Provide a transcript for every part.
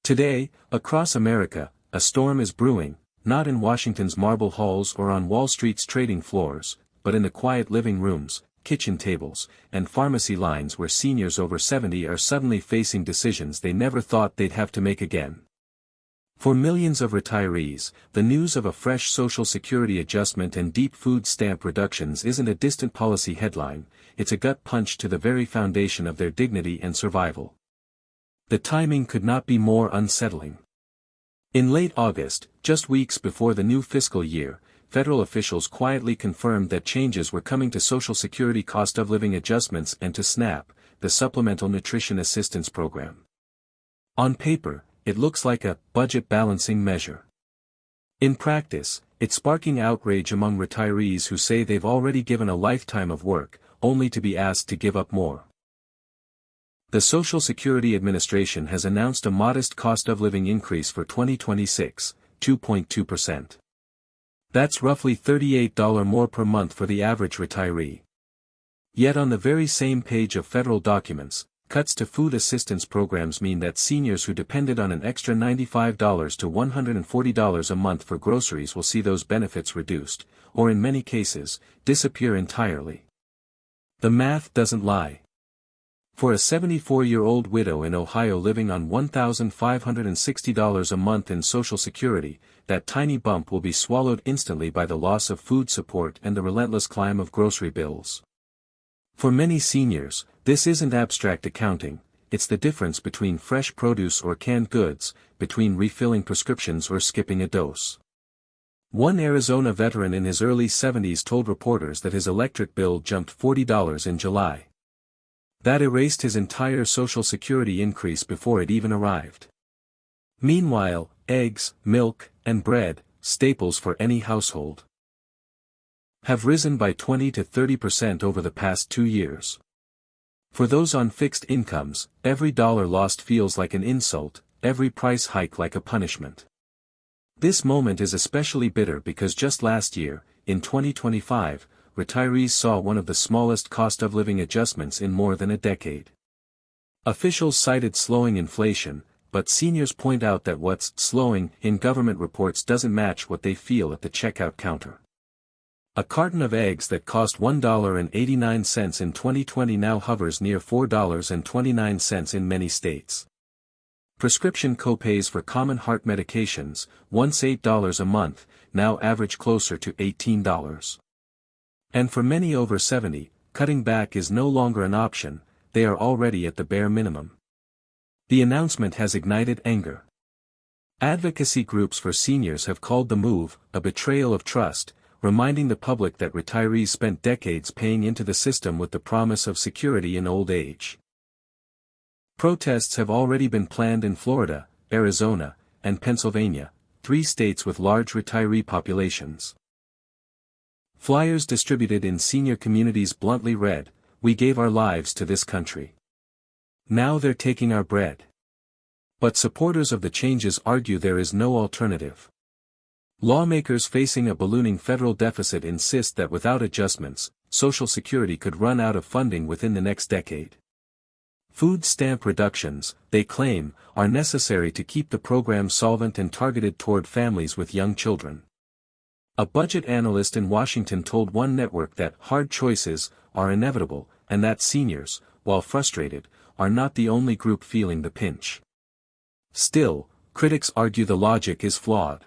Today, across America, a storm is brewing, not in Washington's marble halls or on Wall Street's trading floors, but in the quiet living rooms, kitchen tables, and pharmacy lines where seniors over 70 are suddenly facing decisions they never thought they'd have to make again. For millions of retirees, the news of a fresh Social Security adjustment and deep food stamp reductions isn't a distant policy headline, it's a gut punch to the very foundation of their dignity and survival. The timing could not be more unsettling. In late August, just weeks before the new fiscal year, federal officials quietly confirmed that changes were coming to Social Security cost of living adjustments and to SNAP, the Supplemental Nutrition Assistance Program. On paper, it looks like a budget balancing measure. In practice, it's sparking outrage among retirees who say they've already given a lifetime of work, only to be asked to give up more. The Social Security Administration has announced a modest cost of living increase for 2026, 2.2%. That's roughly $38 more per month for the average retiree. Yet on the very same page of federal documents, cuts to food assistance programs mean that seniors who depended on an extra $95 to $140 a month for groceries will see those benefits reduced, or in many cases, disappear entirely. The math doesn't lie. For a 74-year-old widow in Ohio living on $1,560 a month in Social Security, that tiny bump will be swallowed instantly by the loss of food support and the relentless climb of grocery bills. For many seniors, this isn't abstract accounting, it's the difference between fresh produce or canned goods, between refilling prescriptions or skipping a dose. One Arizona veteran in his early 70s told reporters that his electric bill jumped $40 in July. That erased his entire Social Security increase before it even arrived. Meanwhile, eggs, milk, and bread, staples for any household, have risen by 20 to 30% over the past 2 years. For those on fixed incomes, every dollar lost feels like an insult, every price hike like a punishment. This moment is especially bitter because just last year, in 2025, retirees saw one of the smallest cost of living adjustments in more than a decade. Officials cited slowing inflation, but seniors point out that what's slowing in government reports doesn't match what they feel at the checkout counter. A carton of eggs that cost $1.89 in 2020 now hovers near $4.29 in many states. Prescription copays for common heart medications, once $8 a month, now average closer to $18. And for many over 70, cutting back is no longer an option, they are already at the bare minimum. The announcement has ignited anger. Advocacy groups for seniors have called the move a betrayal of trust, reminding the public that retirees spent decades paying into the system with the promise of security in old age. Protests have already been planned in Florida, Arizona, and Pennsylvania, 3 states with large retiree populations. Flyers distributed in senior communities bluntly read, "We gave our lives to this country. Now they're taking our bread." But supporters of the changes argue there is no alternative. Lawmakers facing a ballooning federal deficit insist that without adjustments, Social Security could run out of funding within the next decade. Food stamp reductions, they claim, are necessary to keep the program solvent and targeted toward families with young children. A budget analyst in Washington told one network that hard choices are inevitable, and that seniors, while frustrated, are not the only group feeling the pinch. Still, critics argue the logic is flawed.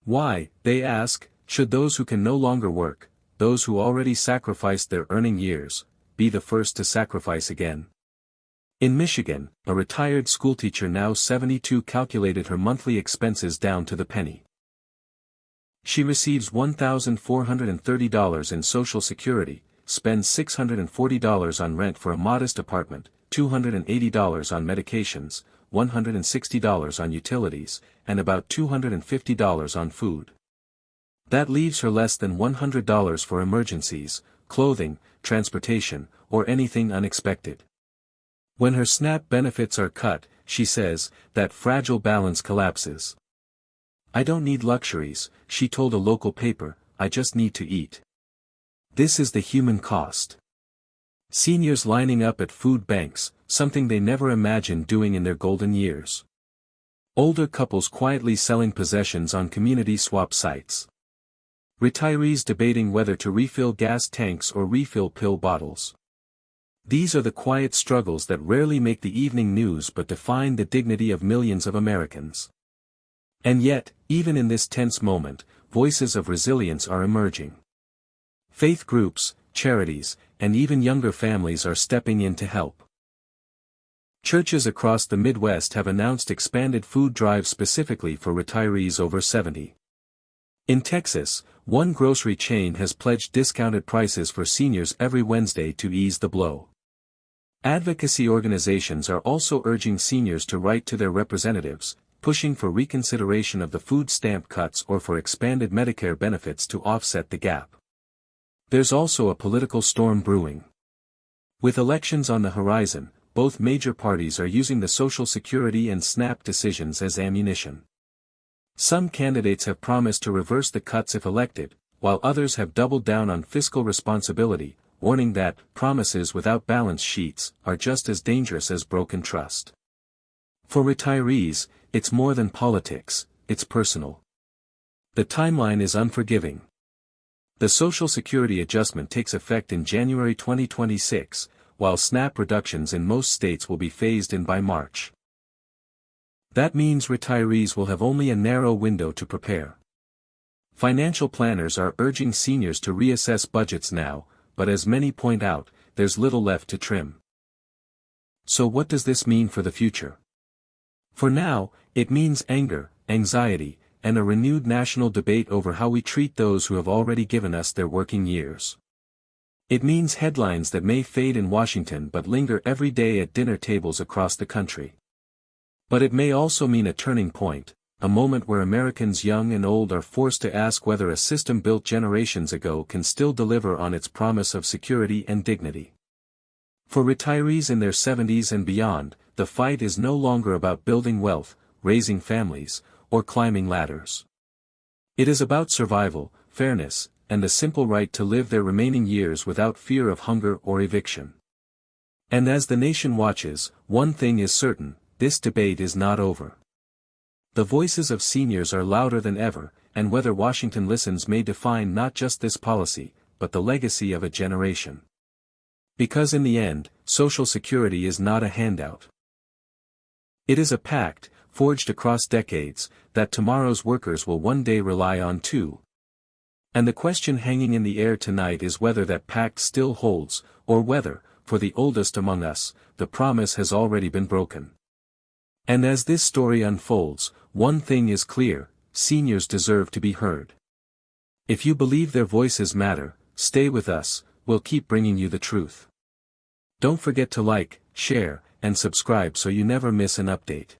Why, they ask, should those who can no longer work, those who already sacrificed their earning years, be the first to sacrifice again? In Michigan, a retired schoolteacher now 72 calculated her monthly expenses down to the penny. She receives $1,430 in Social Security, spends $640 on rent for a modest apartment, $280 on medications, $160 on utilities, and about $250 on food. That leaves her less than $100 for emergencies, clothing, transportation, or anything unexpected. When her SNAP benefits are cut, she says, that fragile balance collapses. "I don't need luxuries," she told a local paper, "I just need to eat." This is the human cost. Seniors lining up at food banks, something they never imagined doing in their golden years. Older couples quietly selling possessions on community swap sites. Retirees debating whether to refill gas tanks or refill pill bottles. These are the quiet struggles that rarely make the evening news but define the dignity of millions of Americans. And yet, even in this tense moment, voices of resilience are emerging. Faith groups, charities, and even younger families are stepping in to help. Churches across the Midwest have announced expanded food drives specifically for retirees over 70. In Texas, one grocery chain has pledged discounted prices for seniors every Wednesday to ease the blow. Advocacy organizations are also urging seniors to write to their representatives, pushing for reconsideration of the food stamp cuts or for expanded Medicare benefits to offset the gap. There's also a political storm brewing. With elections on the horizon, both major parties are using the Social Security and SNAP decisions as ammunition. Some candidates have promised to reverse the cuts if elected, while others have doubled down on fiscal responsibility, warning that promises without balance sheets are just as dangerous as broken trust. For retirees, it's more than politics, it's personal. The timeline is unforgiving. The Social Security adjustment takes effect in January 2026, while SNAP reductions in most states will be phased in by March. That means retirees will have only a narrow window to prepare. Financial planners are urging seniors to reassess budgets now, but as many point out, there's little left to trim. So what does this mean for the future? For now, it means anger, anxiety, and a renewed national debate over how we treat those who have already given us their working years. It means headlines that may fade in Washington but linger every day at dinner tables across the country. But it may also mean a turning point, a moment where Americans young and old are forced to ask whether a system built generations ago can still deliver on its promise of security and dignity. For retirees in their 70s and beyond, the fight is no longer about building wealth, raising families, or climbing ladders. It is about survival, fairness, and the simple right to live their remaining years without fear of hunger or eviction. And as the nation watches, one thing is certain, this debate is not over. The voices of seniors are louder than ever, and whether Washington listens may define not just this policy, but the legacy of a generation. Because in the end, Social Security is not a handout. It is a pact, forged across decades, that tomorrow's workers will one day rely on too. And the question hanging in the air tonight is whether that pact still holds, or whether, for the oldest among us, the promise has already been broken. And as this story unfolds, one thing is clear, seniors deserve to be heard. If you believe their voices matter, stay with us, we'll keep bringing you the truth. Don't forget to like, share, and subscribe so you never miss an update.